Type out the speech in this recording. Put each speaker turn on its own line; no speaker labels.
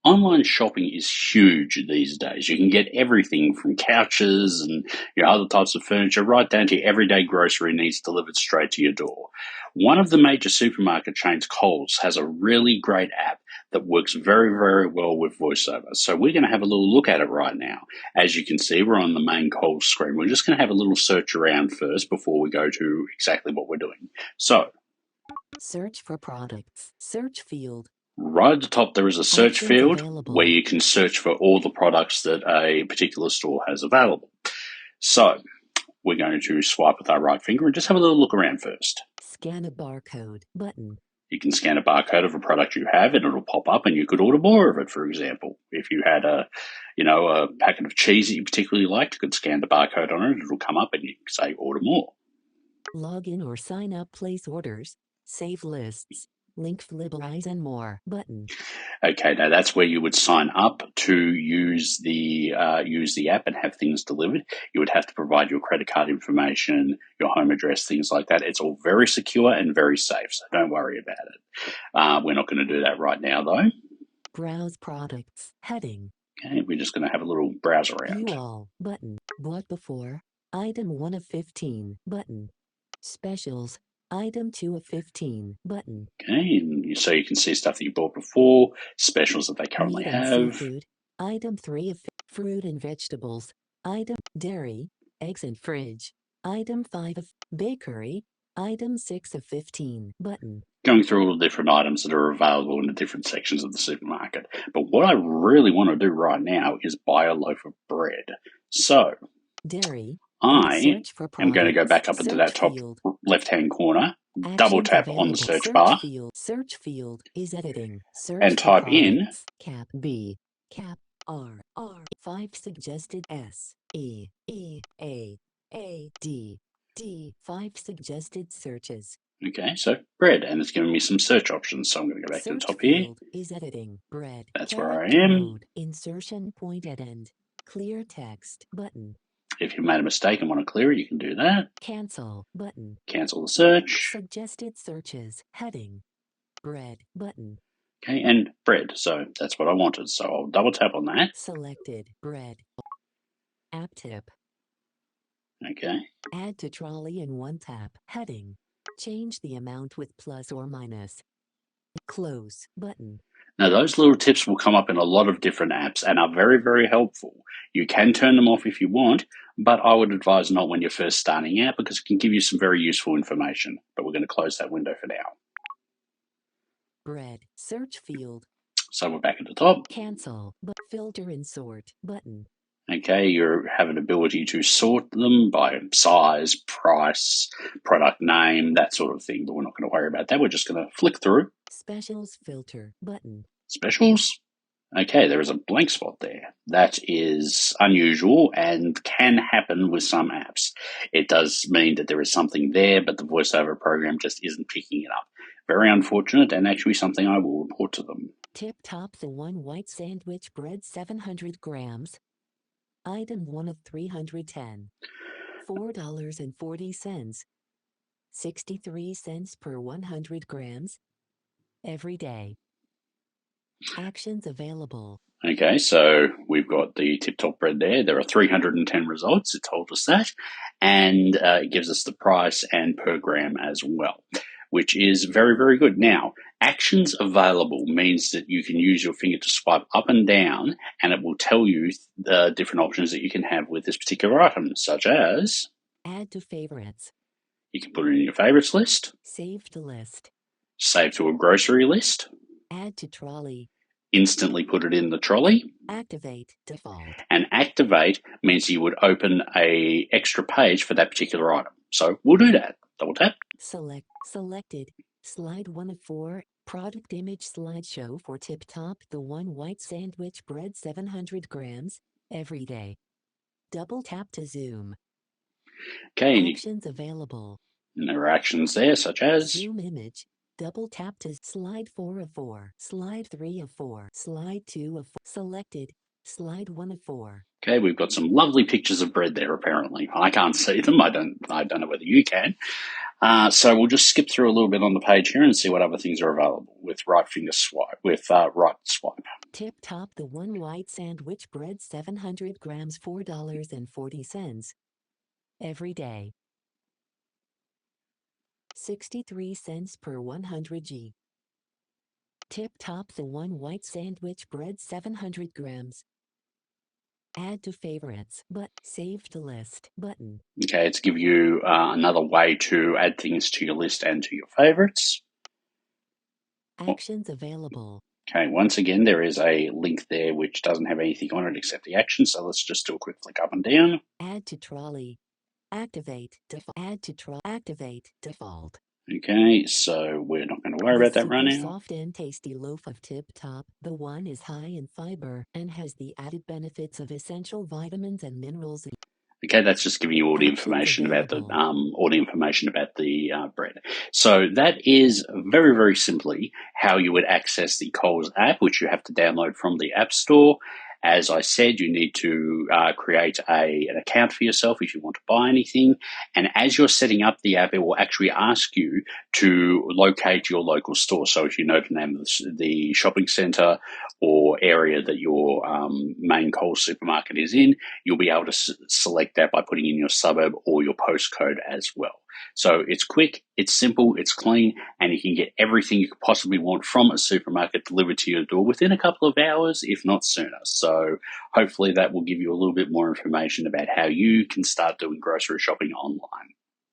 Online shopping is huge these days. You can get everything from couches and other types of furniture right down to everyday grocery needs delivered straight to your door. One of the major supermarket chains, Coles, has a really great app that works very, very well with VoiceOver. So we're going to have a little look at it right now. As you can see, we're on the main Coles screen. We're just going to have a little search around first before we go to exactly what we're doing. So,
search for products. Search field.
right at the top, there is a search
Options
field
available.
where you can search for all the products that a particular store has available. So we're going to swipe with our right finger and just have a little look around first.
Scan a barcode button.
You can scan a barcode of a product you have and it'll pop up and you could order more of it, for example. If you had a packet of cheese that you particularly liked, you could scan the barcode on it, it'll come up and you can say order more.
Log in or sign up, place orders, save lists, link fliblies and more button.
Okay, now that's where you would sign up to use the app and have things delivered. You would have to provide your credit card information, your home address, things like that. It's all very secure and very safe, so don't worry about it. We're not going to do that right now, though.
Browse products heading.
Okay, we're just going to have a little browse around.
View all button. Bought before. Item 1 of 15 button. Specials. Item 2 of 15 button.
Okay, and so you can see stuff that you bought before, specials that they currently
Meat and
have.
seafood. Item 3 of fruit and vegetables. Item dairy, eggs and fridge. Item 5 of bakery. Item 6 of 15 button.
Going through all the different items that are available in the different sections of the supermarket. But what I really want to do right now is buy a loaf of bread. So
dairy.
I am going to go back up into that top left-hand corner, double tap on the search bar,
search field is editing,
and type in
cap B, cap R, 5 suggested S, E, A, D, 5 suggested searches.
Okay, so bread, and it's giving me some search options. So I'm going to go back to the top here.
Is editing bread.
That's where I am.
Mode, insertion point at end. Clear text button.
If you made a mistake and want to clear it, you can do that.
Cancel button.
Cancel the search.
Suggested searches heading. Bread button.
Okay, and bread. So that's what I wanted. So I'll double tap on that.
Selected bread. App tip.
Okay.
Add to trolley in one tap. Heading. Change the amount with plus or minus. Close button.
Now, those little tips will come up in a lot of different apps and are very, very helpful. You can turn them off if you want, but I would advise not when you're first starting out because it can give you some very useful information. But we're going to close that window for now.
Bread. Search field.
So we're back at the top.
Cancel, but filter and sort button.
Okay, you have an ability to sort them by size, price, product name, that sort of thing, but we're not going to worry about that. We're just going to flick through.
Specials filter button.
Specials. Okay, there is a blank spot there. That is unusual and can happen with some apps. It does mean that there is something there, but the VoiceOver program just isn't picking it up. Very unfortunate, and actually something I will report to them.
Tip top the one white sandwich bread 700 grams. Item 1 of 310. $4.40. 63 cents per 100 grams. Every day. Actions available. Okay, so we've got the Tip Top bread there. There are 310 results. It told us that. And it gives us the price and per gram as well, which is very, very good. Now, actions available means that you can use your finger to swipe up and down, and it will tell you the different options that you can have with this particular item, such as add to favorites.
You can put it in your favorites list.
Save to list.
Save to a grocery list.
Add to trolley.
Instantly put it in the trolley.
Activate default.
And activate means you would open a extra page for that particular item. So we'll do that. Double tap.
Selected. Slide 1 of 4. Product image slideshow for Tip Top. The one white sandwich bread 700 grams. Every day. Double tap to zoom.
Okay.
Actions available.
And there are actions there such as
zoom image. Double tap to slide 4 of 4. Slide 3 of 4. Slide 2 of 4. Selected. Slide 1 of 4.
Okay, we've got some lovely pictures of bread there, apparently. I can't see them. I don't know whether you can. So we'll just skip through a little bit on the page here and see what other things are available with right swipe.
Tip Top the one white sandwich bread 700 grams $4.40 every day. 63 cents per 100 g. Tip Top the one white sandwich bread 700 grams. Add to favorites, but save to list button.
Okay, it's give you another way to add things to your list and to your favorites.
Actions available.
Okay, once again, there is a link there which doesn't have anything on it except the action, so let's just do a quick flick up and down.
Add to trolley. Activate default. Add to trolley. Activate default.
Okay, so we're not going to worry about that right now.
Soft and tasty loaf of Tip Top. The one is high in fiber and has the added benefits of essential vitamins and minerals.
Okay, that's just giving you all the information about the bread. So that is very, very simply how you would access the Coles app, which you have to download from the App Store. As I said, you need to create an account for yourself if you want to buy anything. And as you're setting up the app, it will actually ask you to locate your local store. So if you know the name of the shopping center or area that your main Coles supermarket is in, you'll be able to select that by putting in your suburb or your postcode as well. So it's quick, it's simple, it's clean, and you can get everything you could possibly want from a supermarket delivered to your door within a couple of hours, if not sooner. So hopefully that will give you a little bit more information about how you can start doing grocery shopping online.